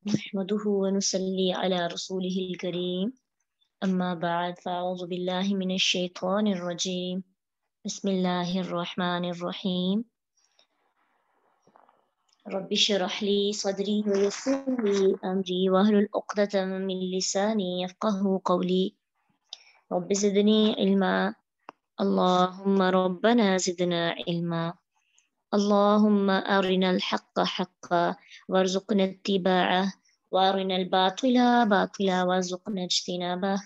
نحمده ونصلي على رسوله الكريم أما بعد فأعوذ بالله من الشيطان الرجيم بسم الله الرحمن الرحيم رب اشرح لي صدري ويسر لي أمري واحلل عقدة من لساني يفقهوا قولي رب زدني علما اللهم ربنا زدنا علما اللهم أرنا الحق حقا وارزقنا اتباعه وأرنا الباطل باطلا وارزقنا اجتنابه.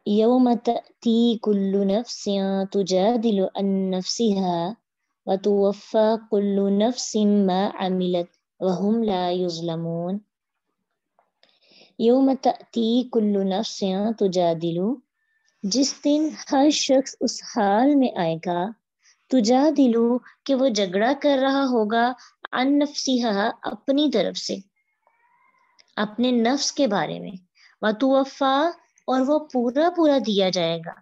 يوم تأتي كل نفس تجادل عن نفسها وتوفى كل نفس ما عملت وهم لا يظلمون. یوم تأتی کل نفس تجادل، جس دن ہر شخص اس حال میں آئے گا تجادلو کہ وہ جھگڑا کر رہا ہوگا عن نفسها اپنی طرف سے، اپنے نفس کے بارے میں، وتوفا اور وہ پورا پورا دیا جائے گا،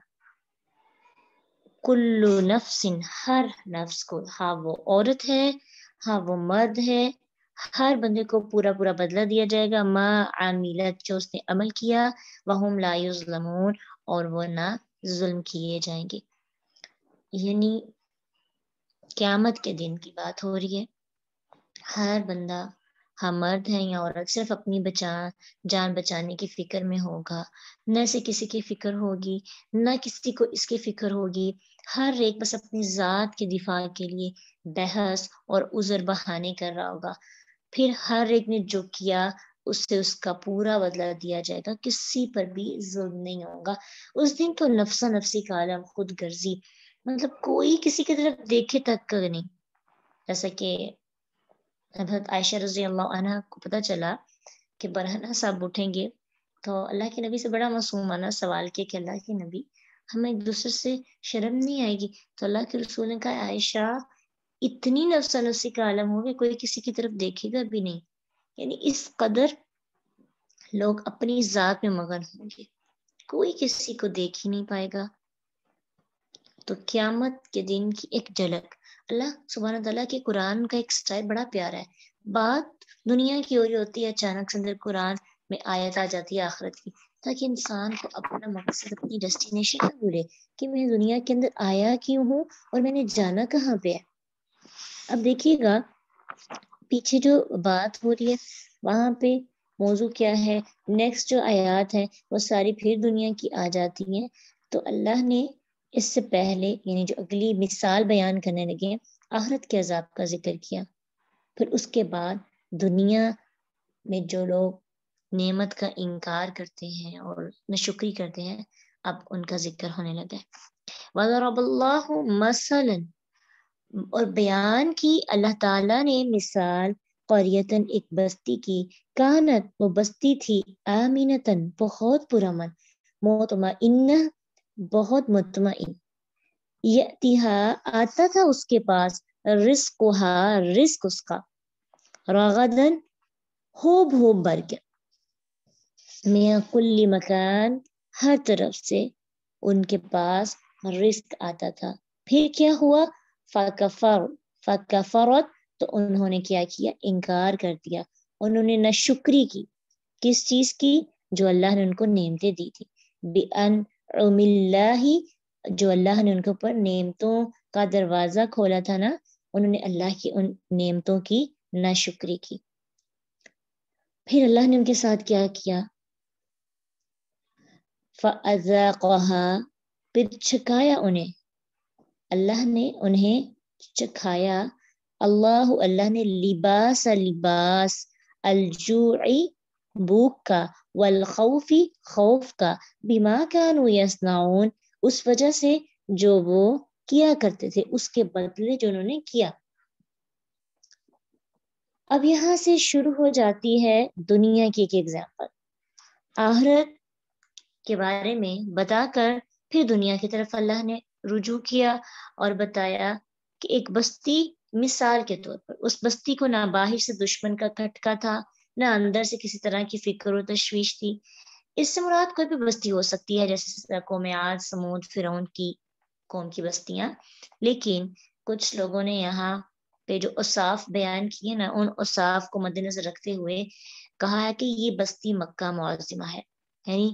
کل نفس ہر نفس کو، ہاں وہ عورت ہے ہاں وہ مرد ہے، ہر بندے کو پورا پورا بدلہ دیا جائے گا، ما عاملت جو اس نے عمل کیا، وہم لا یظلمون اور وہ نہ ظلم کیے جائیں گے. یعنی قیامت کے دن کی بات ہو رہی ہے. ہر بندہ، ہاں مرد ہے یا عورت، صرف اپنی جان بچانے کی فکر میں ہوگا، نہ سے کسی کی فکر ہوگی، نہ کسی کو اس کی فکر ہوگی. ہر ایک بس اپنی ذات کے دفاع کے لیے بحث اور عذر بہانے کر رہا ہوگا. پھر ہر ایک نے جو کیا اس سے اس کا پورا بدلہ دیا جائے گا، کسی پر بھی ظلم نہیں ہوگا. اس دن تو نفسا نفسی کا عالم، خود غرضی، مطلب کوئی کسی کی طرف دیکھے تک کا نہیں. جیسا کہ حضرت عائشہ رضی اللہ عنہ کو پتہ چلا کہ برہنہ صاحب اٹھیں گے تو اللہ کے نبی سے بڑا معصومانہ سوال کیا کہ اللہ کے نبی ہمیں ایک دوسرے سے شرم نہیں آئے گی؟ تو اللہ کے رسول نے کہا عائشہ اتنی نفسا نفسی کا عالم ہو کہ کوئی کسی کی طرف دیکھے گا بھی نہیں. یعنی اس قدر لوگ اپنی ذات میں مگن ہوں گے، کوئی کسی کو دیکھ ہی نہیں پائے گا. تو قیامت کے دن کی ایک جھلک، اللہ سبحانہ تعالیٰ کے قرآن کا ایک سٹائل بڑا پیارا ہے. بات دنیا کی ہو رہی ہوتی ہے، اچانک سے اندر قرآن میں آیت آ جاتی ہے آخرت کی، تاکہ انسان کو اپنا مقصد، اپنی ڈیسٹینیشن نہ بھولے کہ میں دنیا کے اندر آیا کیوں ہوں اور میں نے جانا کہاں پہ ہے. اب دیکھیے گا پیچھے جو بات ہو رہی ہے وہاں پہ موضوع کیا ہے، نیکسٹ جو آیات ہیں وہ ساری پھر دنیا کی آ جاتی ہیں. تو اللہ نے اس سے پہلے یعنی جو اگلی مثال بیان کرنے لگے آخرت کے عذاب کا ذکر کیا، پھر اس کے بعد دنیا میں جو لوگ نعمت کا انکار کرتے ہیں اور ناشکری کرتے ہیں اب ان کا ذکر ہونے لگا ہے. وَضَرَبَ اللَّهُ مَثَلًا، اور بیان کی اللہ تعالیٰ نے مثال، قریتن ایک بستی کی، کانت وہ بستی تھی، آمینتن بہت پرامن، مطمئنہ بہت مطمئن، یأتیہا آتا تھا اس کے پاس، رزقہا رزق اس کا، رغدن ہوب ہوب بھر کے، من کل مکان ہر طرف سے ان کے پاس رزق آتا تھا. پھر کیا ہوا، فکفرت تو انہوں نے کیا کیا، انکار کر دیا، انہوں نے ناشکری کی. کس چیز کی؟ جو اللہ نے ان کو نعمتیں دی تھی، بِأَنْعُمِ اللَّهِ جو اللہ نے ان کے اوپر نعمتوں کا دروازہ کھولا تھا نا، انہوں نے اللہ کی ان نعمتوں کی ناشکری کی. پھر اللہ نے ان کے ساتھ کیا کیا، فَأَذَاقَهَا پھر چکھایا انہیں، اللہ نے انہیں چکھایا، اللہ نے لباس الجوعی بھوک کا، والخوف خوف کا، بما كانوا یصنعون اس وجہ سے جو وہ کیا کرتے تھے، اس کے بدلے جو انہوں نے کیا. اب یہاں سے شروع ہو جاتی ہے دنیا کی ایک ایگزامپل، آخرت کے بارے میں بتا کر پھر دنیا کی طرف اللہ نے رجوع کیا اور بتایا کہ ایک بستی مثال کے طور پر، اس بستی کو نہ باہر سے دشمن کا کھٹکا تھا، نہ اندر سے کسی طرح کی فکر و تشویش تھی. اس سے مراد کوئی بھی بستی ہو سکتی ہے، جیسے قوم عاد، سمود، فرعون کی قوم کی بستیاں، لیکن کچھ لوگوں نے یہاں پہ جو اوصاف بیان کیے نا، ان اوصاف کو مد نظر رکھتے ہوئے کہا ہے کہ یہ بستی مکہ معظمہ ہے. یعنی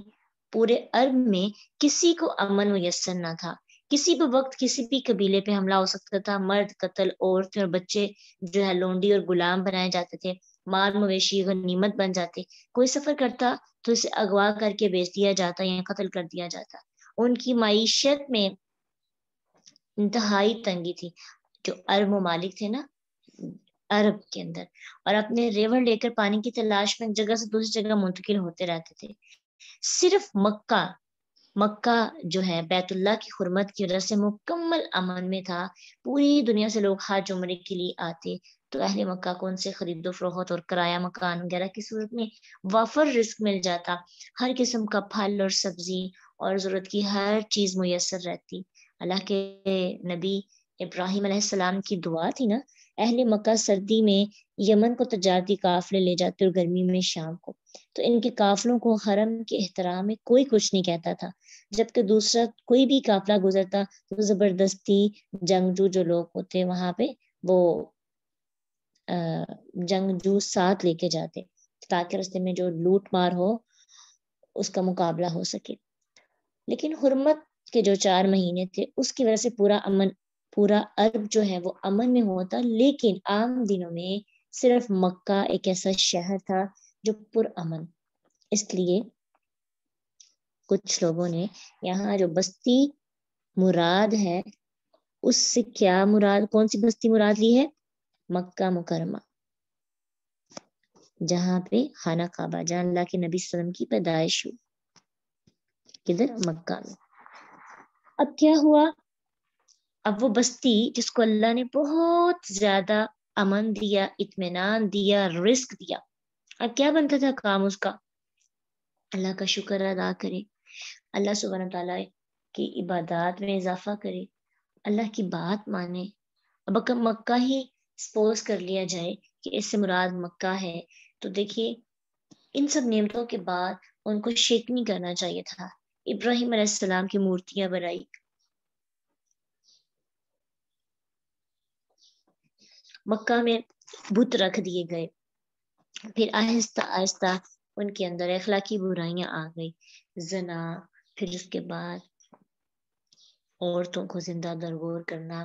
پورے عرب میں کسی کو امن میسر نہ تھا. کسی بھی وقت کسی بھی قبیلے پہ حملہ ہو سکتا تھا، مرد قتل، عورتیں اور بچے جو ہے لونڈی اور غلام بنائے جاتے تھے، مال مویشی غنیمت بن جاتے. کوئی سفر کرتا تو اسے اغوا کر کے بیچ دیا جاتا یا قتل کر دیا جاتا. ان کی معیشت میں انتہائی تنگی تھی. جو عرب ممالک تھے نا عرب کے اندر، اور اپنے ریوڑ لے کر پانی کی تلاش میں ایک جگہ سے دوسری جگہ منتقل ہوتے رہتے تھے. صرف مکہ جو ہے بیت اللہ کی حرمت کی وجہ سے مکمل امن میں تھا. پوری دنیا سے لوگ حج عمرے کے لیے آتے تو اہل مکہ کو ان سے خرید و فروخت اور کرایہ مکان وغیرہ کی صورت میں وافر رزق مل جاتا. ہر قسم کا پھل اور سبزی اور ضرورت کی ہر چیز میسر رہتی. اللہ کے نبی ابراہیم علیہ السلام کی دعا تھی نا، اہل مکہ سردی میں یمن کو تجارتی قافلے لے جاتے اور گرمی میں شام کو. تو ان کے قافلوں کو حرم کے احترام میں کوئی کچھ نہیں کہتا تھا، جبکہ دوسرا کوئی بھی قافلہ گزرتا تو زبردستی جنگجو جو لوگ ہوتے وہاں پہ وہ جنگجو ساتھ لے کے جاتے تاکہ راستے میں جو لوٹ مار ہو اس کا مقابلہ ہو سکے. لیکن حرمت کے جو 4 مہینے تھے اس کی وجہ سے پورا عرب جو ہے وہ امن میں ہوتا. لیکن عام دنوں میں صرف مکہ ایک ایسا شہر تھا جو پر امن. اس لیے کچھ لوگوں نے یہاں جو بستی مراد ہے اس سے کیا مراد، کون سی بستی مراد لی ہے؟ مکہ مکرمہ، جہاں پہ خانہ کعبہ، جہاں اللہ کے نبی صلی اللہ علیہ وسلم کی پیدائش ہوئی. کدھر؟ مکہ میں. اب کیا ہوا؟ اب وہ بستی جس کو اللہ نے بہت زیادہ امن دیا، اطمینان دیا، رزق دیا، اب کیا بنتا تھا کام اس کا؟ اللہ کا شکر ادا کرے، اللہ سبحانہ تعالیٰ کی عبادات میں اضافہ کرے، اللہ کی بات مانے. اب اگر مکہ ہی سپوز کر لیا جائے کہ اس سے مراد مکہ ہے، تو دیکھیے ان سب نعمتوں کے بعد ان کو شرک نہیں کرنا چاہیے تھا. ابراہیم علیہ السلام کی مورتیاں بنائی، مکہ میں بت رکھ دیے گئے. پھر آہستہ آہستہ ان کے اندر اخلاقی برائیاں آ گئی، زنا، پھر اس کے بعد عورتوں کو زندہ درگور کرنا،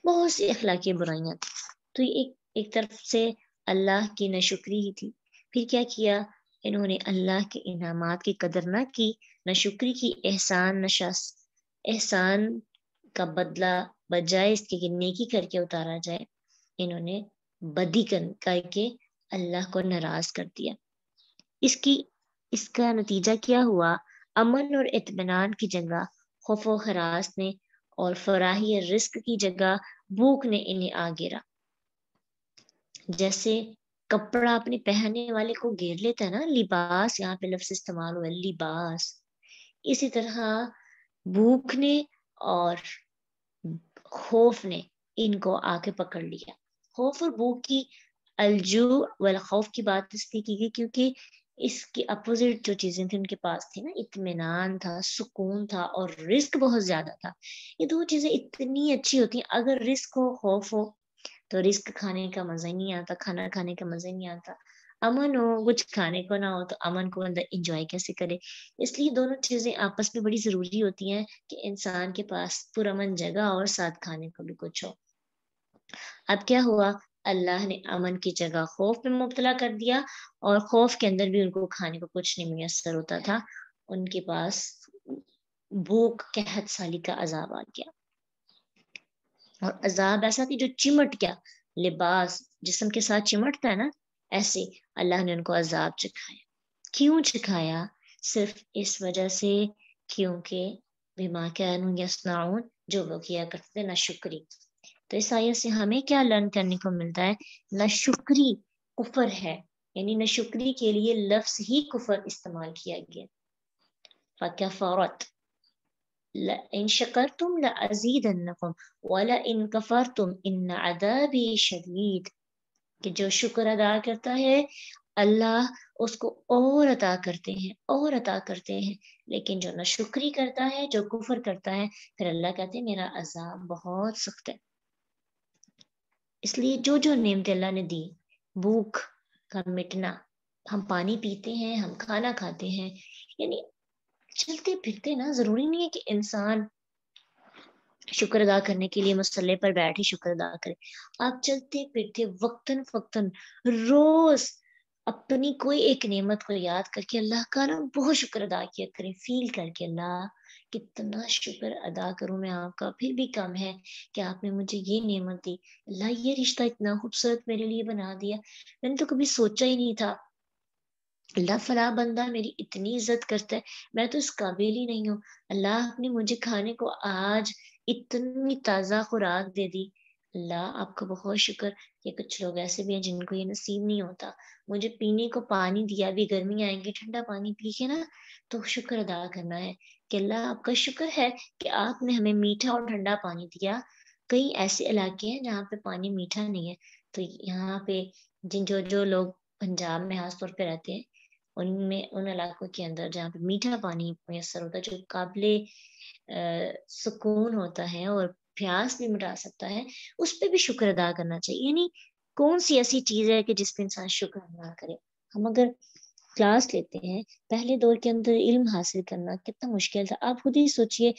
بہت سی اخلاقی برائیاں تھیں. تو یہ ایک طرف سے اللہ کی ناشکری ہی تھی. پھر کیا کیا انہوں نے؟ اللہ کے انعامات کی قدر نہ کی، ناشکری کی. احسان کا بدلہ بجائے اس کے کہ نیکی کر کے اتارا جائے، انہوں نے بدی کر کے اللہ کو ناراض کر دیا. اس کا نتیجہ کیا ہوا؟ امن اور اطمینان کی جگہ خوف و ہراس نے، اور فراہی رزق کی جگہ بھوک نے انہیں آ گھیرا. جیسے کپڑا اپنے پہننے والے کو گھیر لیتا ہے نا، لباس یہاں پہ لفظ استعمال ہوا، لباس. اسی طرح بھوک نے اور خوف نے ان کو آ کے پکڑ لیا. خوف اور بھوک کی الجو والخوف کی بات اس لیے کی گئی کیونکہ اس کی اپوزٹ جو چیزیں تھیں ان کے پاس تھی نا، اطمینان تھا، سکون تھا، اور رزق بہت زیادہ تھا. یہ دو چیزیں اتنی اچھی ہوتی ہیں. اگر رزق ہو، خوف ہو، تو رزق کھانے کا مزہ ہی نہیں آتا، کھانا کھانے کا مزہ ہی نہیں آتا. امن ہو، کچھ کھانے کو نہ ہو، تو امن کو اندر انجوائے کیسے کرے؟ اس لیے دونوں چیزیں آپس میں بڑی ضروری ہوتی ہیں کہ انسان کے پاس پرامن جگہ اور ساتھ کھانے کو بھی کچھ ہو. اب کیا ہوا؟ اللہ نے امن کی جگہ خوف میں مبتلا کر دیا، اور خوف کے اندر بھی ان کو کھانے کو کچھ نہیں میسر ہوتا تھا. ان کے پاس بھوک، قحط سالی کا عذاب آ گیا، اور عذاب ایسا تھی جو چمٹ گیا. لباس جسم کے ساتھ چمٹتا ہے نا، ایسے اللہ نے ان کو عذاب چکھایا. کیوں چکھایا؟ صرف اس وجہ سے کیونکہ بما کانوا یصنعون، جو وہ کیا کرتے تھے ناشکری. تو اس آیت سے ہمیں کیا لرن کرنے کو ملتا ہے؟ ناشکری کفر ہے، یعنی ناشکری کے لیے لفظ ہی کفر استعمال کیا گیا. فکفرت لئن شکرتم لأزیدنکم ولئن کفرتم ان عذابی شدید، کہ جو شکر ادا کرتا ہے اللہ اس کو اور عطا کرتے ہیں اور عطا کرتے ہیں، لیکن جو ناشکری کرتا ہے، جو کفر کرتا ہے، پھر اللہ کہتے ہیں میرا عذاب بہت سخت ہے۔ اس لیے جو جو نعمتیں اللہ نے دی، بھوک کا مٹنا، ہم پانی پیتے ہیں، ہم کھانا کھاتے ہیں، یعنی چلتے پھرتے نا، ضروری نہیں ہے کہ انسان شکر ادا کرنے کے لیے مسلح پر بیٹھ ہی شکر ادا کرے۔ آپ چلتے پھرتے وقتاً فوقتاً روز اپنی کوئی ایک نعمت کو یاد کر کے اللہ کا نا بہت شکر ادا کیا کریں، فیل کر کے اللہ کتنا شکر ادا کروں میں آپ کا، پھر بھی کم ہے کہ آپ نے مجھے یہ نعمت دی، اللہ یہ رشتہ اتنا خوبصورت میرے لیے بنا دیا، میں نے تو کبھی سوچا ہی نہیں تھا، اللہ فلاں بندہ میری اتنی عزت کرتا ہے، میں تو اس قابل ہی نہیں ہوں، اللہ آپ نے مجھے کھانے کو آج اتنی تازہ خوراک دے دی، اللہ آپ کا بہت شکر۔ یہ کچھ لوگ ایسے بھی ہیں جن کو یہ نصیب نہیں ہوتا، مجھے پینے کو پانی دیا، بھی گرمی آئیں گے ٹھنڈا پانی پی کے نا تو شکر ادا کرنا ہے کہ اللہ آپ کا شکر ہے کہ آپ نے ہمیں میٹھا اور ٹھنڈا پانی دیا۔ کئی ایسے علاقے ہیں جہاں پہ پانی میٹھا نہیں ہے، تو یہاں پہ جو لوگ پنجاب میں خاص طور پہ رہتے ہیں، ان علاقوں کے اندر جہاں پہ میٹھا پانی میسر ہوتا ہے، جو قابل سکون ہوتا ہے اور پیاس بھی مٹا سکتا ہے، اس پہ بھی شکر ادا کرنا چاہیے۔ یعنی کون سی ایسی چیز ہے کہ جس پہ انسان شکر نہ کرے؟ ہم اگر کلاس لیتے ہیں، پہلے دور کے اندر علم حاصل کرنا کتنا مشکل تھا، آپ خود ہی سوچئے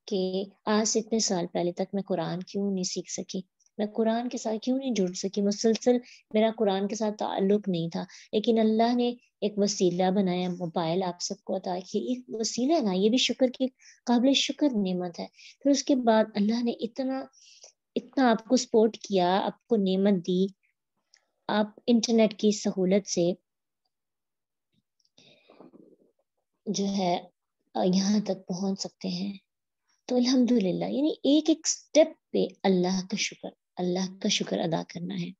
کہ آج سے اتنے سال پہلے تک میں قرآن کیوں نہیں سیکھ سکی، میں قرآن کے ساتھ کیوں نہیں جڑ سکی، مسلسل میرا قرآن کے ساتھ تعلق نہیں تھا، لیکن اللہ نے ایک وسیلہ بنایا، موبائل آپ سب کو عطا کیا، ایک وسیلہ ہے نا، یہ بھی شکر کی قابل شکر نعمت ہے۔ پھر اس کے بعد اللہ نے اتنا آپ کو سپورٹ کیا، آپ کو نعمت دی، آپ انٹرنیٹ کی سہولت سے جو ہے یہاں تک پہنچ سکتے ہیں، تو الحمدللہ، یعنی ایک ایک سٹیپ پہ اللہ کا شکر ادا کرنا ہے۔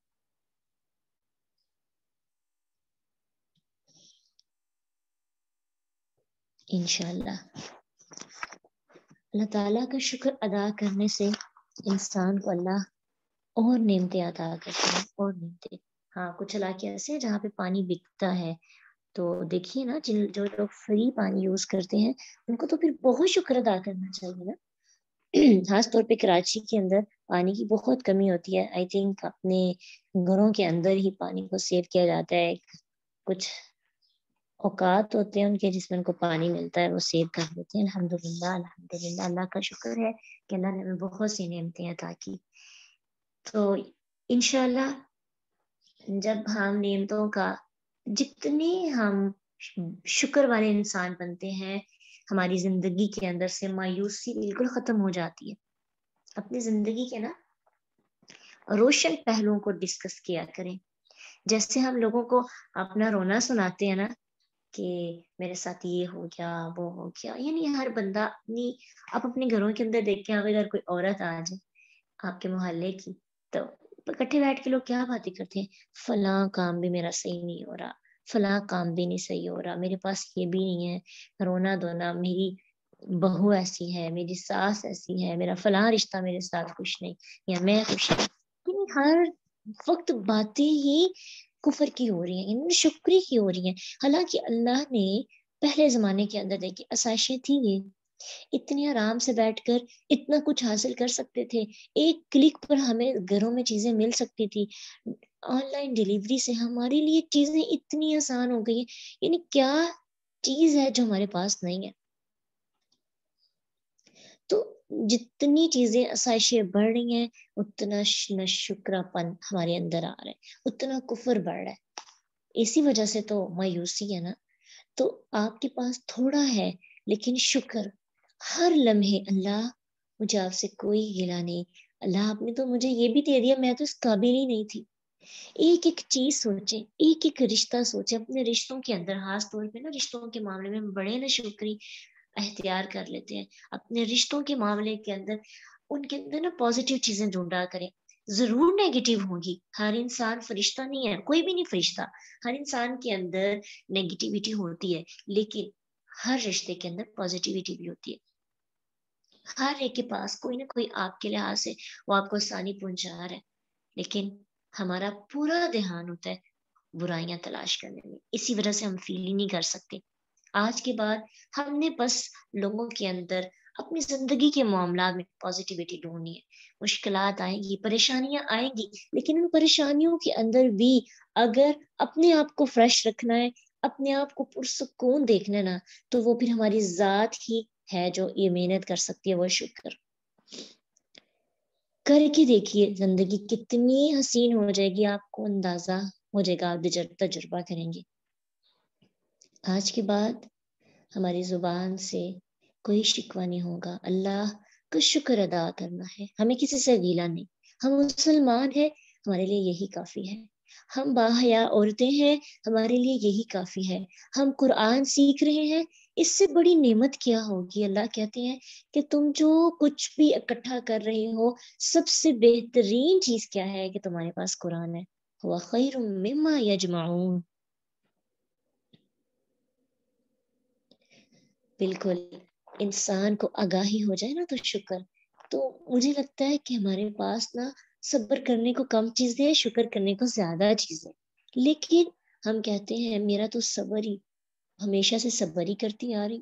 انشاءاللہ اللہ تعالیٰ کا شکر ادا کرنے سے انسان کو اللہ اور نعمتیں عطا کرتے ہیں، اور نعمتیں۔ ہاں کچھ علاقے ایسے ہیں جہاں پہ پانی بکتا ہے، تو دیکھیے نا، جو لوگ فری پانی یوز کرتے ہیں ان کو تو پھر بہت شکر ادا کرنا چاہیے نا۔ خاص طور پہ کراچی کے اندر پانی کی بہت کمی ہوتی ہے، آئی تھنک اپنے گھروں کے اندر ہی پانی کو سیو کیا جاتا ہے، کچھ اوقات ہوتے ہیں ان کے جس میں ان کو پانی ملتا ہے، وہ سیو کر لیتے ہیں۔ الحمدللہ الحمدللہ، اللہ کا شکر ہے کہ اللہ نے ہمیں بہت سی نعمتیں عطا کی۔ تو انشاءاللہ جب ہم نعمتوں کا جتنے ہم شکر والے انسان بنتے ہیں، ہماری زندگی کے اندر سے مایوسی بالکل ختم ہو جاتی ہے۔ اپنی زندگی کے نا روشن پہلوؤں کو ڈسکس کیا کریں، جیسے ہم لوگوں کو اپنا رونا سناتے ہیں نا کہ میرے ساتھ یہ ہو گیا وہ ہو گیا، یعنی ہر بندہ آپ اپنے گھروں کے اندر دیکھیں، آپ اگر کوئی عورت آ جائے آپ کے محلے کی، تو اکٹھے بیٹھ کے لوگ کیا باتیں کرتے ہیں، فلاں کام بھی میرا صحیح نہیں ہو رہا، فلاں کام بھی نہیں صحیح ہو رہا، میرے پاس یہ بھی نہیں ہے، رونا دھونا، میری بہو ایسی ہے، میری ساس ایسی ہے، میرا فلاں رشتہ میرے ساتھ خوش نہیں، یا میں خوش نہیں، یعنی ہر وقت باتیں ہی کفر کی ہو رہی ہیں، یعنی شکری کی ہو رہی ہیں، حالانکہ اللہ نے پہلے زمانے کے اندر دیکھی آسائشیں تھی، یہ اتنی آرام سے بیٹھ کر اتنا کچھ حاصل کر سکتے تھے، ایک کلک پر ہمیں گھروں میں چیزیں مل سکتی تھی، آن لائن ڈیلیوری سے ہمارے لیے چیزیں اتنی آسان ہو گئی ہیں، یعنی کیا چیز ہے جو ہمارے پاس نہیں ہے؟ تو جتنی چیزیں آسائشیں بڑھ رہی ہیں، اتنا ناشکرا پن ہمارے اندر آ رہا ہے، اتنا کفر بڑھ رہا ہے، اسی وجہ سے تو مایوسی ہے نا۔ تو آپ کے پاس تھوڑا ہے لیکن شکر، ہر لمحے اللہ مجھے آپ سے کوئی گلا نہیں، اللہ آپ نے تو مجھے یہ بھی دے دیا، میں تو اس قابل ہی نہیں تھی۔ ایک ایک چیز سوچیں، ایک ایک رشتہ سوچیں، اپنے رشتوں کے اندر خاص طور پہ نا رشتوں کے معاملے میں بڑے نا شکری اختیار کر لیتے ہیں، اپنے رشتوں کے معاملے کے اندر ان کے اندر نا پازیٹیو چیزیں ڈھونڈا کریں، ضرور نیگیٹو ہوگی، ہر انسان فرشتہ نہیں ہے، کوئی بھی نہیں فرشتہ، ہر انسان کے اندر نیگیٹیوٹی ہوتی ہے، لیکن ہر رشتے کے اندر پازیٹیوٹی بھی ہوتی ہے، ہر ایک کے پاس کوئی نہ کوئی آپ کے لحاظ سے وہ آپ کو آسانی پہنچا رہا ہے، لیکن ہمارا پورا دھیان ہوتا ہے برائیاں تلاش کرنے میں. اسی وجہ سے ہم فیل ہی نہیں کر سکتے. آج کے بعد ہم نے بس لوگوں کے اندر اپنی زندگی کے معاملات میں پازیٹیوٹی ڈھونڈنی ہے. مشکلات آئیں گی، پریشانیاں آئیں گی، لیکن ان پریشانیوں کے اندر بھی اگر اپنے آپ کو فریش رکھنا ہے، اپنے آپ کو پرسکون دیکھنا ہے نا، تو وہ پھر ہماری ذات ہی ہے جو یہ محنت کر سکتی ہے. وہ شکر کر کے دیکھیے، زندگی کتنی حسین ہو جائے گی، آپ کو اندازہ ہو جائے گا. آپ تجربہ کریں گے. آج کے بعد ہماری زبان سے کوئی شکوہ نہیں ہوگا. اللہ کا شکر ادا کرنا ہے، ہمیں کسی سے گیلا نہیں. ہم مسلمان ہیں، ہمارے لیے یہی کافی ہے. ہم باحیا عورتیں ہیں، ہمارے لیے یہی کافی ہے. ہم قرآن سیکھ رہے ہیں، اس سے بڑی نعمت کیا ہوگی. اللہ کہتے ہیں کہ تم جو کچھ بھی اکٹھا کر رہے ہو، سب سے بہترین چیز کیا ہے کہ تمہارے پاس قرآن ہے. ہوا خیر مما یجمعون. بالکل انسان کو آگاہی ہو جائے نا تو شکر. تو مجھے لگتا ہے کہ ہمارے پاس نا صبر کرنے کو کم چیزیں، شکر کرنے کو زیادہ چیزیں. لیکن ہم کہتے ہیں میرا تو صبر ہی ہمیشہ سے صبر ہی کرتی آ رہی.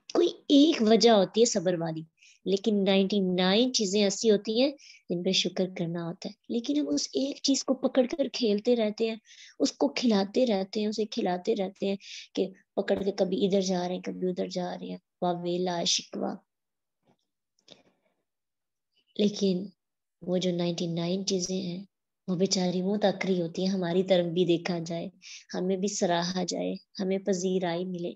کوئی ایک وجہ ہوتی ہے صبر والی، لیکن 99 چیزیں ایسی ہوتی ہیں جن پہ شکر کرنا ہوتا ہے. لیکن ہم اس ایک چیز کو پکڑ کر کھیلتے رہتے ہیں، اس کو کھلاتے رہتے ہیں، اسے کھلاتے رہتے ہیں کہ پکڑ کے کبھی ادھر جا رہے ہیں، کبھی ادھر جا رہے ہیں. واہ ویلا شکوا. لیکن وہ جو 99 چیزیں ہیں وہ بیچاری منہ تکری ہوتی ہیں. ہماری طرف بھی دیکھا جائے، ہمیں بھی سراہا جائے، ہمیں پذیرائی ملے.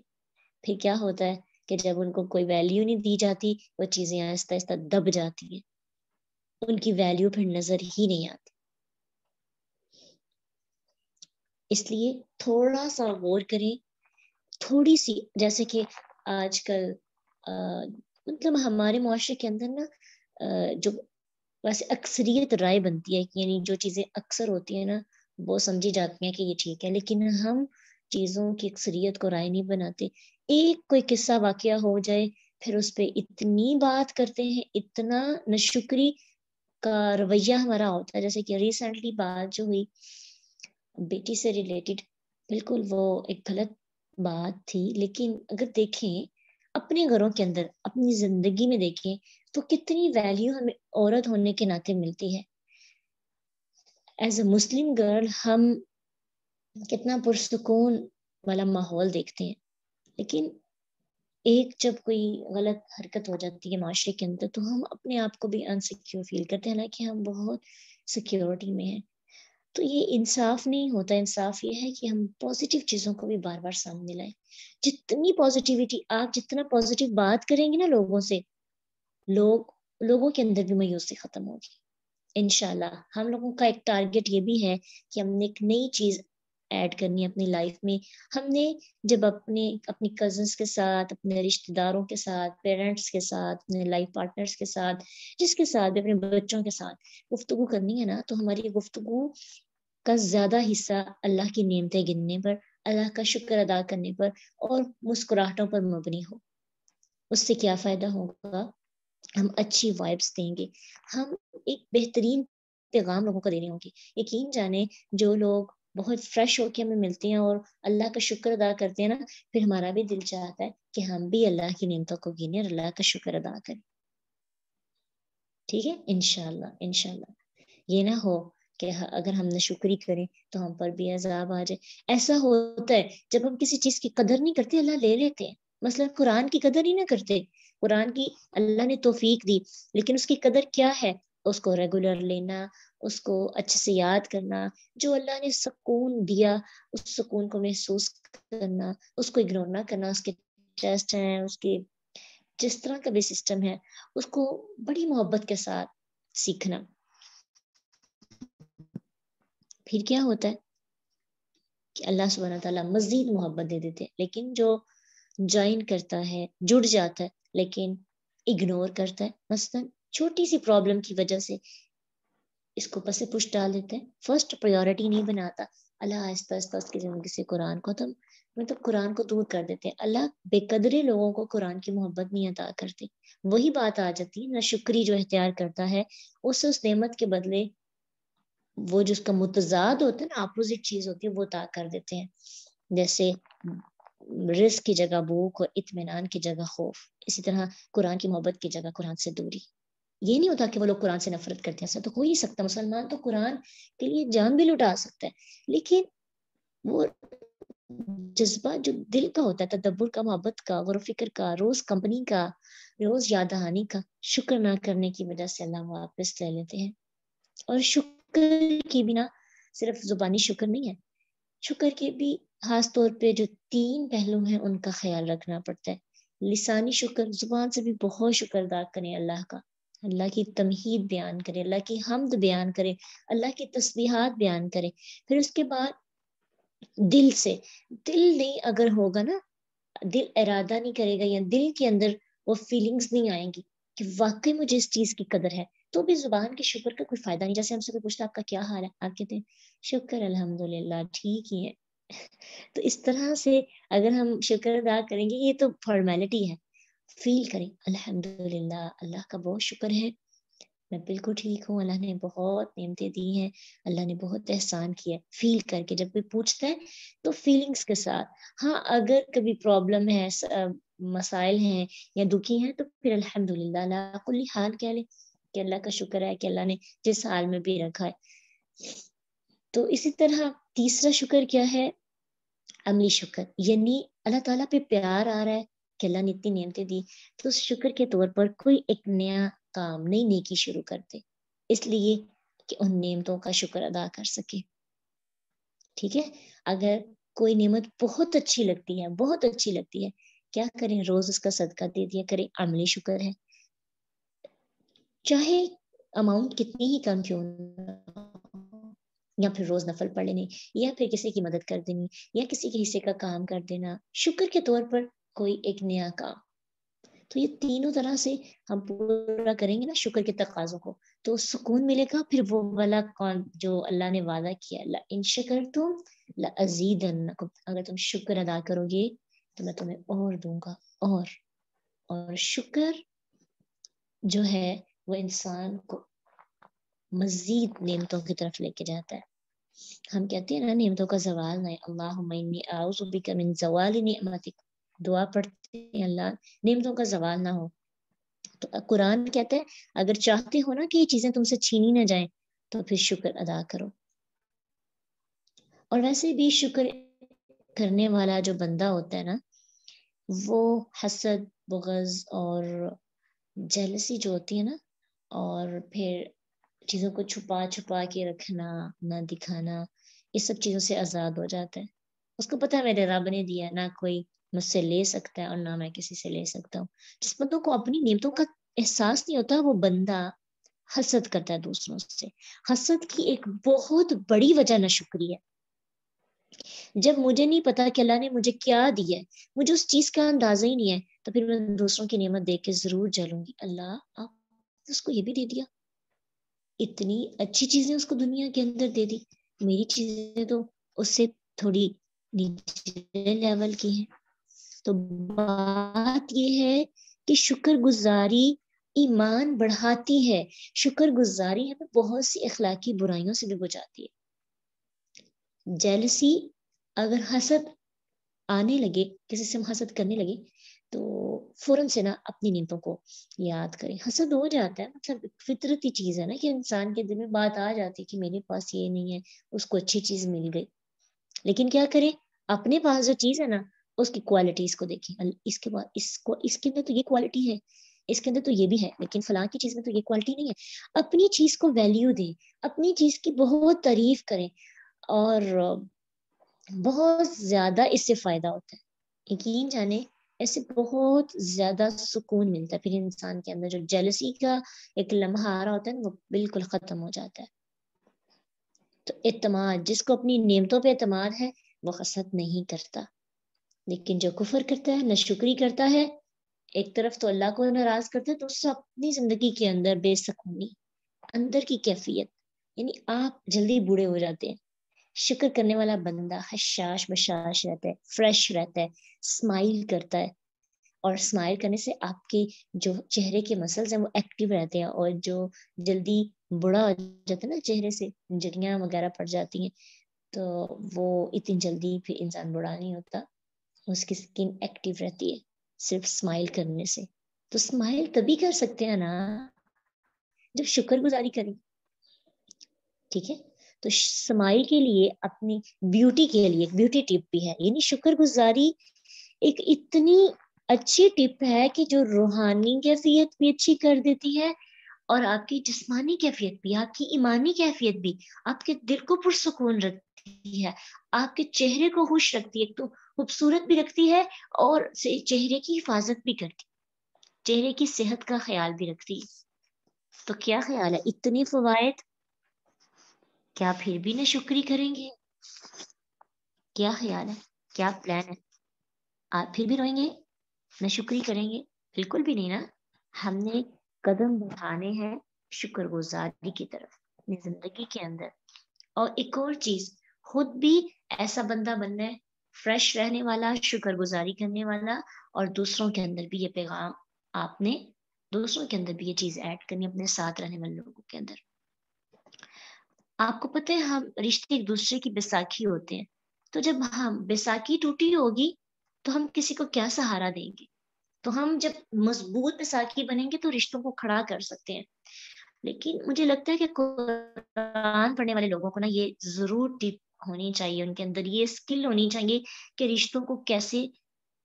پھر کیا ہوتا ہے کہ جب ان کو کوئی ویلیو نہیں دی جاتی، وہ چیزیں آہستہ آہستہ دب جاتی ہیں، ان کی ویلیو پھر نظر ہی نہیں آتی. اس لیے تھوڑا سا غور کریں. تھوڑی سی، جیسے کہ آج کل مطلب ہمارے معاشرے کے اندر نا جو ویسے اکثریت رائے بنتی ہے کہ یعنی جو چیزیں اکثر ہوتی ہیں نا وہ سمجھی جاتی ہیں کہ یہ ٹھیک ہے، لیکن ہم چیزوں کی اکثریت کو رائے نہیں بناتے. ایک کوئی قصہ واقعہ ہو جائے، پھر اس پہ اتنی بات کرتے ہیں، اتنا ناشکری کا رویہ ہمارا ہوتا ہے. جیسے کہ ریسنٹلی بات جو ہوئی بیٹی سے ریلیٹڈ، بالکل وہ ایک غلط بات تھی، لیکن اگر دیکھیں اپنے گھروں کے اندر، اپنی زندگی میں دیکھیں تو کتنی ویلیو ہمیں عورت ہونے کے ناطے ملتی ہے. ایز اے مسلم گرل ہم کتنا پرسکون والا ماحول دیکھتے ہیں، لیکن ایک جب کوئی غلط حرکت ہو جاتی ہے معاشرے کے اندر تو ہم اپنے آپ کو بھی انسیکیور فیل کرتے ہیں، حالانکہ ہم بہت سیکیورٹی میں ہیں. تو یہ انصاف نہیں ہوتا. انصاف یہ ہے کہ ہم پازیٹیو چیزوں کو بھی بار بار سامنے لائیں. جتنی پازیٹیوٹی، آپ جتنا پازیٹیو بات کریں گے نا لوگوں سے، لوگوں کے اندر بھی مایوسی ختم ہوگی انشاءاللہ. ہم لوگوں کا ایک ٹارگٹ یہ بھی ہے کہ ہم نے ایک نئی چیز ایڈ کرنی ہے اپنی لائف میں. ہم نے جب اپنی کزنس کے ساتھ، اپنے رشتہ داروں کے ساتھ، پیرنٹس کے ساتھ، اپنے لائف پارٹنرز کے ساتھ، جس کے ساتھ بھی، اپنے بچوں کے ساتھ گفتگو کرنی ہے نا، تو ہماری گفتگو کا زیادہ حصہ اللہ کی نعمتیں گننے پر، اللہ کا شکر ادا کرنے پر اور مسکراہٹوں پر مبنی ہو. اس سے کیا فائدہ ہوگا؟ ہم اچھی وائبس دیں گے، ہم ایک بہترین پیغام لوگوں کو دینے ہوں گے. یقین جانے جو لوگ بہت فریش ہو کے ہمیں ملتے ہیں اور اللہ کا شکر ادا کرتے ہیں نا، پھر ہمارا بھی دل چاہتا ہے کہ ہم بھی اللہ کی نعمتوں کو گنیں اور اللہ کا شکر ادا کریں. ٹھیک ہے، انشاءاللہ. انشاءاللہ یہ نہ ہو کہ اگر ہم نے شکری کریں تو ہم پر بھی عذاب آ جائے. ایسا ہوتا ہے جب ہم کسی چیز کی قدر نہیں کرتے، اللہ لے لیتے ہیں. مثلا قرآن کی قدر ہی نہ کرتے. قرآن کی اللہ نے توفیق دی، لیکن اس کی قدر کیا ہے؟ اس کو ریگولر لینا، اس کو اچھے سے یاد کرنا، جو اللہ نے سکون دیا اس سکون کو محسوس کرنا، اس کو اگنور نہ کرنا. اس کے ٹیسٹ ہیں، اس کے جس طرح کا بھی سسٹم ہے، اس کو بڑی محبت کے ساتھ سیکھنا. پھر کیا ہوتا ہے کہ اللہ سبحانہ تعالیٰ مزید محبت دے دیتے ہیں. لیکن جو جوائن کرتا ہے، جڑ جاتا ہے، لیکن اگنور کرتا ہے، مثلا چھوٹی سی پرابلم کی وجہ سے اس کو پس پش ڈال دیتے ہیں، فرسٹ پریورٹی نہیں بناتا. اللہ آہستہ آہستہ اس کی زندگی سے قرآن کو مطلب قرآن کو دور کر دیتے ہیں. اللہ بے قدرے لوگوں کو قرآن کی محبت نہیں عطا کرتے. وہی بات آ جاتی ہے، نہ شکری جو اختیار کرتا ہے اس نعمت کے بدلے وہ جو اس کا متضاد ہوتا ہے نا، اپوزٹ چیز ہوتی ہے، وہ عطا کر دیتے ہیں. جیسے رزق کی جگہ بھوک اور اطمینان کی جگہ خوف. اسی طرح قرآن کی محبت کی جگہ قرآن سے دوری. یہ نہیں ہوتا کہ وہ لوگ قرآن سے نفرت کرتے ہیں، ایسا تو ہو ہی سکتا. مسلمان تو قرآن کے لیے جان بھی لٹا سکتا ہے، لیکن وہ جذبہ جو دل کا ہوتا ہے، تدبر کا، محبت کا، غور و فکر کا، روز کمپنی کا، روز یاد دہانی کا، شکر نہ کرنے کی وجہ سے اللہ واپس لے لیتے ہیں. اور شکر کی بنا صرف زبانی شکر نہیں ہے، شکر کے بھی خاص طور پہ جو 3 پہلو ہیں ان کا خیال رکھنا پڑتا ہے. لسانی شکر، زبان سے بھی بہت شکر ادا کریں اللہ کا، اللہ کی تمہید بیان کرے، اللہ کی حمد بیان کرے، اللہ کی تسبیحات بیان کرے. پھر اس کے بعد دل سے، دل نہیں اگر ہوگا نا، دل ارادہ نہیں کرے گا یا دل کے اندر وہ فیلنگز نہیں آئیں گی کہ واقعی مجھے اس چیز کی قدر ہے، تو بھی زبان کے شکر کا کوئی فائدہ نہیں. جیسے ہم سے کوئی پوچھتا آپ کا کیا حال ہے، آپ کہتے ہیں شکر الحمدللہ ٹھیک ہی ہے. تو اس طرح سے اگر ہم شکر ادا کریں گے، یہ تو فارمیلٹی ہے. فیل کریں الحمدللہ، اللہ کا بہت شکر ہے، میں بالکل ٹھیک ہوں، اللہ نے بہت نعمتیں دی ہیں، اللہ نے بہت احسان کیا ہے. فیل کر کے جب کوئی پوچھتا ہے تو فیلنگز کے ساتھ. ہاں اگر کبھی پرابلم ہے، مسائل ہیں یا دکھی ہیں، تو پھر الحمدللہ اللہ کل حال کہہ لے کہ اللہ کا شکر ہے کہ اللہ نے جس حال میں بھی رکھا ہے. تو اسی طرح تیسرا شکر کیا ہے؟ عملی شکر. یعنی اللہ تعالیٰ پہ پیار آ رہا ہے کہ اللہ نے اتنی نعمتیں دی، تو اس شکر کے طور پر کوئی ایک نیا کام، نئی نیکی شروع کرتے، اس لیے کہ ان نعمتوں کا شکر ادا کر سکے. ٹھیک ہے، اگر کوئی نعمت بہت اچھی لگتی ہے، بہت اچھی لگتی ہے، کیا کریں؟ روز اس کا صدقہ دے دیا کریں، عملی شکر ہے. چاہے اماؤنٹ کتنی ہی کم کیوں نہ ہو، یا پھر روز نفل پڑھ لینے، یا پھر کسی کی مدد کر دینی، یا کسی کے حصے کا کام کر دینا، شکر کے طور پر کوئی ایک نیا کام. تو یہ تینوں طرح سے ہم پورا کریں گے نا شکر کے تقاضوں کو، تو سکون ملے گا. پھر وہ والا جو اللہ نے وعدہ کیا، ان شکرتم لازیدنکم، اگر تم شکر ادا کرو گے تو میں تمہیں اور دوں گا. اور شکر جو ہے وہ انسان کو مزید نعمتوں کی طرف لے کے جاتا ہے. ہم کہتے ہیں نا نعمتوں کا زوال نہ، اللہم انی اعوذ بک من زوال نعمتک، دعا پڑھتے ہیں اللہ نعمتوں کا زوال نہ ہو. تو قرآن کہتا ہے اگر چاہتے ہو نا کہ یہ چیزیں تم سے چھینی نہ جائیں تو پھر شکر ادا کرو. اور ویسے بھی شکر کرنے والا جو بندہ ہوتا ہے نا، وہ حسد، بغض اور جیلسی جو ہوتی ہے نا، اور پھر چیزوں کو چھپا چھپا کے رکھنا، نہ دکھانا، اس سب چیزوں سے آزاد ہو جاتا ہے. اس کو پتا ہے میرے رب نے دیا، نہ کوئی مجھ سے لے سکتا ہے اور نہ میں کسی سے لے سکتا ہوں. جس بندوں کو اپنی نعمتوں کا احساس نہیں ہوتا، وہ بندہ حسد کرتا ہے دوسروں سے. حسد کی ایک بہت بڑی وجہ ناشکری ہے. جب مجھے نہیں پتا کہ اللہ نے مجھے کیا دیا ہے، مجھے اس چیز کا اندازہ ہی نہیں ہے، تو پھر میں دوسروں کی نعمت دیکھ کے ضرور جلوں گی. اللہ آپ اس کو یہ بھی دے دیا، اتنی اچھی چیزیں اس کو دنیا کے اندر دے دی، میری چیزیں تو اس سے تھوڑی نیچے لیول کی ہیں. تو بات یہ ہے کہ شکر گزاری ایمان بڑھاتی ہے، شکر گزاری ہمیں بہت سی اخلاقی برائیوں سے بھی بچاتی ہے. جیلسی، اگر حسد آنے لگے، کسی سے ہم حسد کرنے لگے، تو فوراً سے نا اپنی نعمتوں کو یاد کریں. حسد ہو جاتا ہے، مطلب فطرتی چیز ہے نا کہ انسان کے دل میں بات آ جاتی ہے کہ میرے پاس یہ نہیں ہے، اس کو اچھی چیز مل گئی. لیکن کیا کریں؟ اپنے پاس جو چیز ہے نا اس کی کوالٹیز کو دیکھیں. اس کے بعد اس کے اندر تو یہ کوالٹی ہے، اس کے اندر تو یہ بھی ہے، لیکن فلاں کی چیز میں تو یہ کوالٹی نہیں ہے. اپنی چیز کو ویلیو دیں، اپنی چیز کی بہت تعریف کریں، اور بہت زیادہ اس سے فائدہ ہوتا ہے. یقین جانے ایسے بہت زیادہ سکون ملتا ہے. پھر انسان کے اندر جو جیلسی کا ایک لمحہ آ رہا ہوتا ہے وہ بالکل ختم ہو جاتا ہے. تو اعتماد، جس کو اپنی نعمتوں پہ اعتماد ہے وہ حسد نہیں کرتا. لیکن جو کفر کرتا ہے، ناشکری کرتا ہے، ایک طرف تو اللہ کو ناراض کرتا ہے، دوسرا اپنی زندگی کے اندر بے سکونی، اندر کی کیفیت، یعنی آپ جلدی بوڑھے ہو جاتے ہیں. شکر کرنے والا بندہ حشاش بشاش رہتا ہے، فریش رہتا ہے، اسمائل کرتا ہے. اور اسمائل کرنے سے آپ کے جو چہرے کے مسلز ہیں وہ ایکٹیو رہتے ہیں، اور جو جلدی بڑا ہو جاتا ہے نا چہرے سے جلیاں وغیرہ پڑ جاتی ہیں، تو وہ اتنی جلدی پھر انسان بڑا نہیں ہوتا، اس کی اسکن ایکٹیو رہتی ہے صرف اسمائل کرنے سے. تو اسمائل تبھی کر سکتے ہیں نا جب شکر گزاری کریں. ٹھیک ہے، تو اسمائل کے لیے اپنی بیوٹی کے لیے ایک بیوٹی ٹپ بھی ہے، یعنی شکر گزاری ایک اتنی اچھی ٹپ ہے کہ جو روحانی کیفیت بھی اچھی کر دیتی ہے اور آپ کی جسمانی کیفیت بھی، آپ کی ایمانی کیفیت بھی، آپ کے دل کو پرسکون رکھتی ہے، آپ کے چہرے کو خوش رکھتی ہے، ایک تو خوبصورت بھی رکھتی ہے اور چہرے کی حفاظت بھی کرتی، چہرے کی صحت کا خیال بھی رکھتی ہے. تو کیا خیال ہے، اتنی فوائد، کیا پھر بھی نہ شکری کریں گے؟ کیا خیال ہے، کیا پلان ہے؟ آپ پھر بھی روئیں گے، نہ شکری کریں گے؟ بالکل بھی نہیں نا. ہم نے قدم بڑھانے ہیں شکر گزاری کی طرف اپنی زندگی کے اندر. اور ایک اور چیز، خود بھی ایسا بندہ بننا ہے فریش رہنے والا، شکر گزاری کرنے والا، اور دوسروں کے اندر بھی یہ پیغام آپ نے دوسروں کے اندر بھی یہ چیز ایڈ کرنی اپنے ساتھ رہنے والے لوگوں کے اندر. آپ کو پتہ ہے ہم رشتے ایک دوسرے کی بیساکھی ہوتے ہیں، تو جب ہم بیساکھی ٹوٹی ہوگی تو ہم کسی کو کیا سہارا دیں گے؟ تو ہم جب مضبوط بیساکھی بنیں گے تو رشتوں کو کھڑا کر سکتے ہیں. لیکن مجھے لگتا ہے کہ قرآن پڑھنے والے لوگوں کو نا یہ ضرور ٹپ ہونی چاہیے، ان کے اندر یہ اسکل ہونی چاہیے کہ رشتوں کو کیسے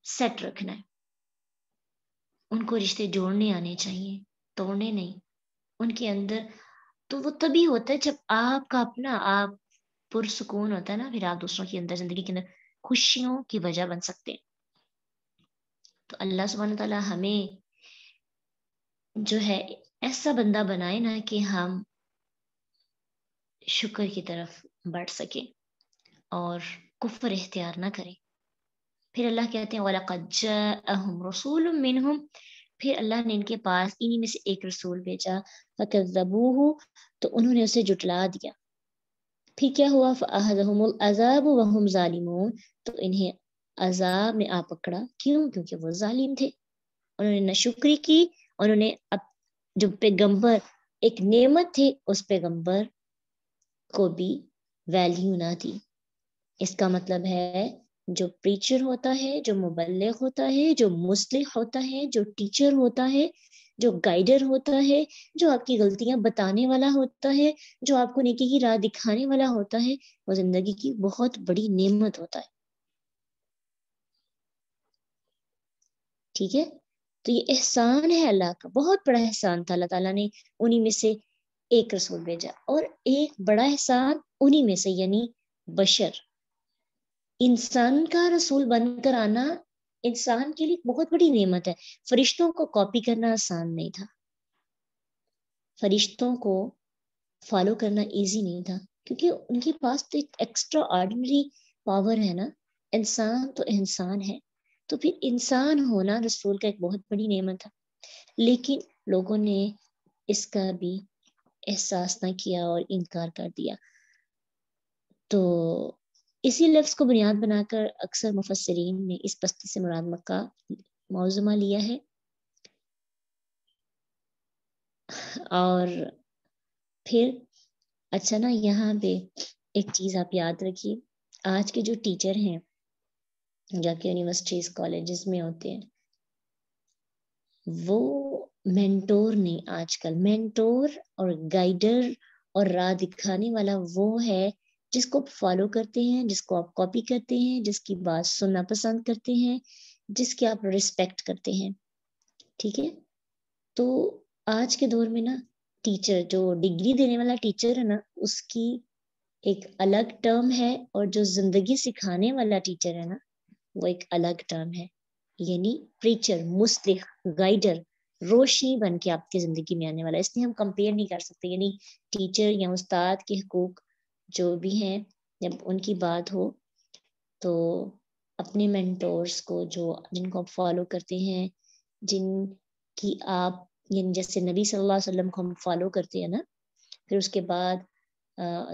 سیٹ رکھنا ہے. ان کو رشتے جوڑنے آنے چاہیے، توڑنے نہیں. ان کے اندر تو وہ تبھی ہوتا ہے جب آپ کا اپنا آپ پرسکون ہوتا ہے نا، پھر آپ دوسروں کے اندر زندگی کے اندر خوشیوں کی وجہ بن سکتے ہیں. تو اللہ سبحانہ تعالیٰ ہمیں جو ہے ایسا بندہ بنائے نا کہ ہم شکر کی طرف بڑھ سکیں اور کفر اختیار نہ کریں. پھر اللہ کہتے ہیں وَلَقَدْ جَاءَهُمْ رَسُولٌ مِّنْهُمْ، پھر اللہ نے ان کے پاس انہی میں سے ایک رسول بھیجا، فَكَذَّبُوهُ، تو انہوں نے اسے جھٹلا دیا. پھر کیا ہوا، فَأَخَذَهُمُ الْعَذَابُ وَهُمْ ظَالِمُونَ، تو انہیں عذاب نے آ پکڑا. کیوں؟ کیونکہ وہ ظالم تھے، انہوں نے ناشکری کی، انہوں نے جو پیغمبر ایک نعمت تھے اس پیغمبر کو بھی ویلیو نہ دی. اس کا مطلب ہے جو پریچر ہوتا ہے، جو مبلغ ہوتا ہے، جو مصلح ہوتا ہے، جو ٹیچر ہوتا ہے، جو گائیڈر ہوتا ہے، جو آپ کی غلطیاں بتانے والا ہوتا ہے، جو آپ کو نیکی کی راہ دکھانے والا ہوتا ہے، وہ زندگی کی بہت بڑی نعمت ہوتا ہے. ٹھیک ہے، تو یہ احسان ہے اللہ کا، بہت بڑا احسان تھا. اللہ تعالیٰ نے انہی میں سے ایک رسول بھیجا، اور ایک بڑا احسان انہی میں سے یعنی بشر انسان کا رسول بن کر آنا انسان کے لیے بہت بڑی نعمت ہے. فرشتوں کو کاپی کرنا آسان نہیں تھا، فرشتوں کو فالو کرنا ایزی نہیں تھا، کیونکہ ان کے پاس تو ایک ایکسٹرا آرڈنری پاور ہے نا. انسان تو انسان ہے، تو پھر انسان ہونا رسول کا ایک بہت بڑی نعمت ہے. لیکن لوگوں نے اس کا بھی احساس نہ کیا اور انکار کر دیا. تو اسی لفظ کو بنیاد بنا کر اکثر مفسرین نے اس بستی سے مراد مکہ موضوع لیا ہے. اور پھر اچھا نا، یہاں پہ ایک چیز آپ یاد رکھیے، آج کے جو ٹیچر ہیں جا کے یونیورسٹیز کالجز میں ہوتے ہیں، وہ مینٹور نہیں. آج کل مینٹور اور گائیڈر اور راہ دکھانے والا وہ ہے جس کو آپ فالو کرتے ہیں، جس کو آپ کاپی کرتے ہیں، جس کی بات سننا پسند کرتے ہیں، جس کی آپ ریسپیکٹ کرتے ہیں. ٹھیک ہے، تو آج کے دور میں نا ٹیچر، جو ڈگری دینے والا ٹیچر ہے نا، اس کی ایک الگ ٹرم ہے، اور جو زندگی سکھانے والا ٹیچر ہے نا وہ ایک الگ ٹرم ہے. یعنی پریچر، مصلح، گائیڈر روشنی بن کے آپ کی زندگی میں آنے والا. اس لیے ہم کمپیئر نہیں کر سکتے. یعنی ٹیچر یا استاد کے حقوق جو بھی ہیں، جب ان کی بات ہو تو اپنے مینٹورز کو، جن کو آپ فالو کرتے ہیں، جن کی آپ یعنی جیسے نبی صلی اللہ علیہ وسلم کو ہم فالو کرتے ہیں نا، پھر اس کے بعد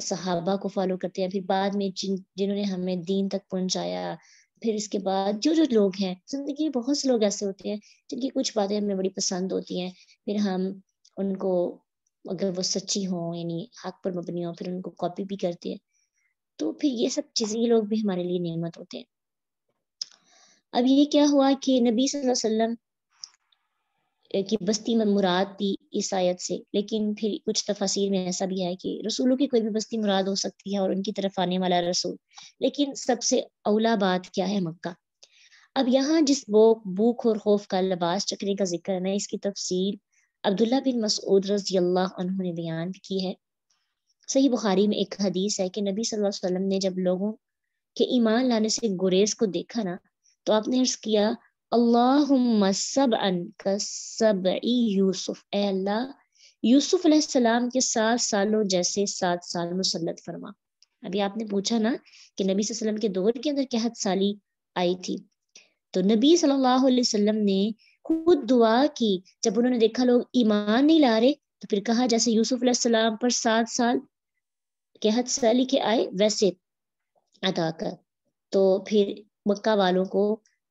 صحابہ کو فالو کرتے ہیں، پھر بعد میں جنہوں نے ہمیں دین تک پہنچایا، پھر اس کے بعد جو لوگ ہیں زندگی میں، بہت سے لوگ ایسے ہوتے ہیں جن کی کچھ باتیں ہمیں بڑی پسند ہوتی ہیں، پھر ہم ان کو اگر وہ سچی ہوں یعنی حق پر مبنی ہوں پھر ان کو کاپی بھی کرتے ہیں، تو پھر یہ سب چیزیں یہ لوگ بھی ہمارے لیے نعمت ہوتے ہیں۔ اب یہ کیا ہوا کہ نبی صلی اللہ علیہ وسلم کی بستی میں مراد تھی اس آیت سے، لیکن پھر کچھ تفاسیر میں ایسا بھی ہے کہ رسولوں کی کوئی بھی بستی مراد ہو سکتی ہے اور ان کی طرف آنے والا رسول، لیکن سب سے اولا بات کیا ہے؟ مکہ۔ اب یہاں جس بھوک اور خوف کا لباس چکنے کا ذکر ہے، اس کی تفسیر عبداللہ بن مسعود رضی اللہ عنہ نے بیان کی ہے۔ صحیح بخاری میں ایک حدیث ہے کہ نبی صلی اللہ علیہ وسلم نے جب لوگوں کے ایمان لانے سے گریز کو دیکھا نا، تو آپ نے عرض کیا اللہم سبعا کسبعی یوسف، اے اللہ یوسف علیہ السلام کے 7 سالوں جیسے 7 سال مسلط فرما۔ ابھی آپ نے پوچھا نا کہ نبی صلی اللہ علیہ وسلم کے دور کے اندر کیا حد سالی آئی تھی، تو نبی صلی اللہ علیہ وسلم نے خود دعا کی جب انہوں نے دیکھا لوگ ایمان نہیں لا رہے، تو پھر کہا جیسے یوسف علیہ السلام پر 7 سال کے حد سالی کے آئے ویسے عطا کر۔ تو پھر مکہ والوں کو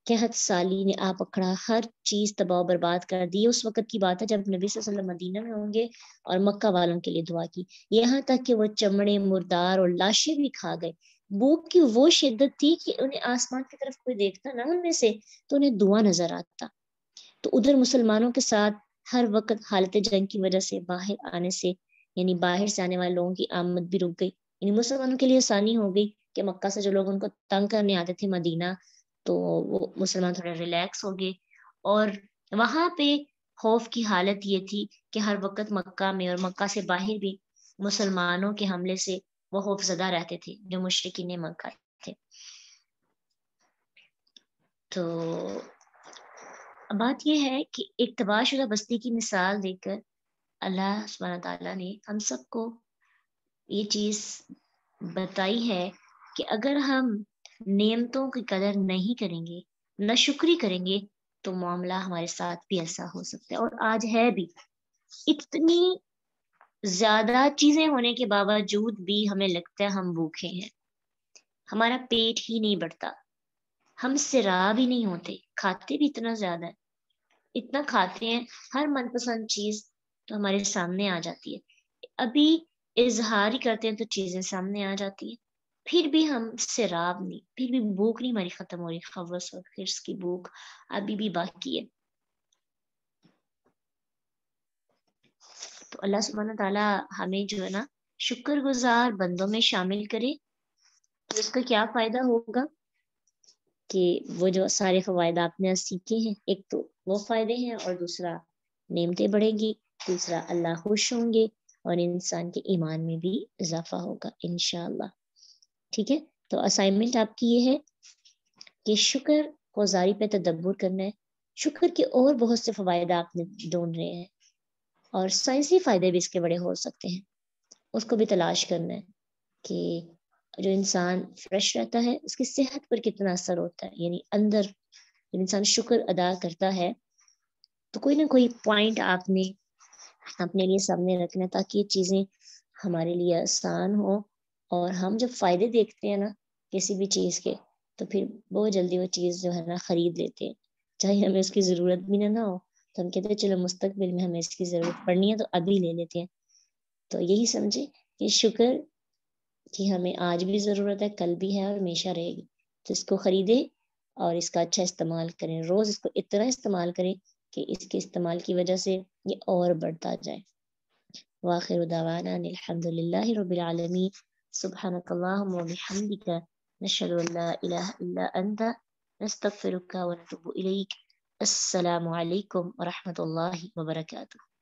قحط سالی نے آ پکڑا، ہر چیز تباہ و برباد کر دی۔ اس وقت کی بات ہے جب نبی صلی اللہ علیہ وسلم مدینہ میں ہوں گے اور مکہ والوں کے لیے دعا کی، یہاں تک کہ وہ چمڑے مردار اور لاشیں بھی کھا گئے۔ بھوک کی وہ شدت تھی کہ انہیں آسمان کی طرف کوئی دیکھتا نہ ان میں سے تو انہیں دعا نظر آتا۔ تو ادھر مسلمانوں کے ساتھ ہر وقت حالت جنگ کی وجہ سے باہر آنے سے یعنی باہر سے آنے والے لوگوں کی آمد بھی رک گئی، یعنی مسلمانوں کے لیے آسانی ہو گئی کہ مکہ سے جو لوگ ان کو تنگ کرنے آتے تھے مدینہ، تو وہ مسلمان تھوڑے ریلیکس ہو گئے۔ اور وہاں پہ خوف کی حالت یہ تھی کہ ہر وقت مکہ میں اور مکہ سے باہر بھی مسلمانوں کے حملے سے وہ خوف زدہ رہتے تھے جو مشرکین مکہ تھے۔ تو بات یہ ہے کہ ایک تباہ شدہ بستی کی مثال دے کر اللہ سبحانہ تعالیٰ نے ہم سب کو یہ چیز بتائی ہے کہ اگر ہم نعمتوں کی قدر نہیں کریں گے، نہ شکری کریں گے، تو معاملہ ہمارے ساتھ بھی ایسا ہو سکتا ہے، اور آج ہے بھی۔ اتنی زیادہ چیزیں ہونے کے باوجود بھی ہمیں لگتا ہے ہم بھوکے ہیں، ہمارا پیٹ ہی نہیں بڑھتا، ہم سیراب ہی نہیں ہوتے، کھاتے بھی اتنا زیادہ ہے، اتنا کھاتے ہیں، ہر من پسند چیز تو ہمارے سامنے آ جاتی ہے، ابھی اظہار ہی کرتے ہیں تو چیزیں سامنے آ جاتی ہیں، پھر بھی ہم سیراب نہیں، پھر بھی بھوک نہیں ہماری ختم ہو رہی، خبص اور خرس کی بھوک ابھی بھی باقی ہے۔ تو اللہ سبحانہ تعالیٰ ہمیں جو ہے نا شکر گزار بندوں میں شامل کرے۔ تو اس کا کیا فائدہ ہوگا کہ وہ جو سارے فوائد آپ نے سیکھے ہیں، ایک تو وہ فائدے ہیں، اور دوسرا نعمتیں بڑھیں گی، تیسرا اللہ خوش ہوں گے، اور انسان کے ایمان میں بھی اضافہ ہوگا انشاءاللہ۔ ٹھیک ہے، تو اسائنمنٹ آپ کی یہ ہے کہ شکر گزاری پہ تدبر کرنا ہے، شکر کے اور بہت سے فوائد آپ نے ڈھونڈ رہے ہیں، اور سائنسی فائدے بھی اس کے بڑے ہو سکتے ہیں، اس کو بھی تلاش کرنا ہے کہ جو انسان فریش رہتا ہے اس کی صحت پر کتنا اثر ہوتا ہے، یعنی اندر جب انسان شکر ادا کرتا ہے تو کوئی نہ کوئی پوائنٹ آپ نے اپنے لیے سامنے رکھنا تاکہ یہ چیزیں ہمارے لیے آسان ہو، اور ہم جب فائدے دیکھتے ہیں نا کسی بھی چیز کے تو پھر بہت جلدی وہ چیز جو ہے نا خرید لیتے ہیں، چاہے ہمیں اس کی ضرورت بھی نہ ہو، تو ہم کہتے ہیں چلو مستقبل میں ہمیں اس کی ضرورت پڑنی ہے تو ابھی لے لیتے ہیں۔ تو یہی سمجھے کہ شکر کی ہمیں آج بھی ضرورت ہے، کل بھی ہے اور ہمیشہ رہے گی، تو اس کو خریدیں اور اس کا اچھا استعمال کریں، روز اس کو اتنا استعمال کریں کہ اس کے استعمال کی وجہ سے یہ اور بڑھتا جائے۔ وآخر دعوانا الحمد للہ رب العالمین، سبحانک اللہم وبحمدک، نشہد ان لا الہ الا انت، نستغفرک ونتوب الیک۔ السلام علیکم ورحمۃ اللہ وبرکاتہ۔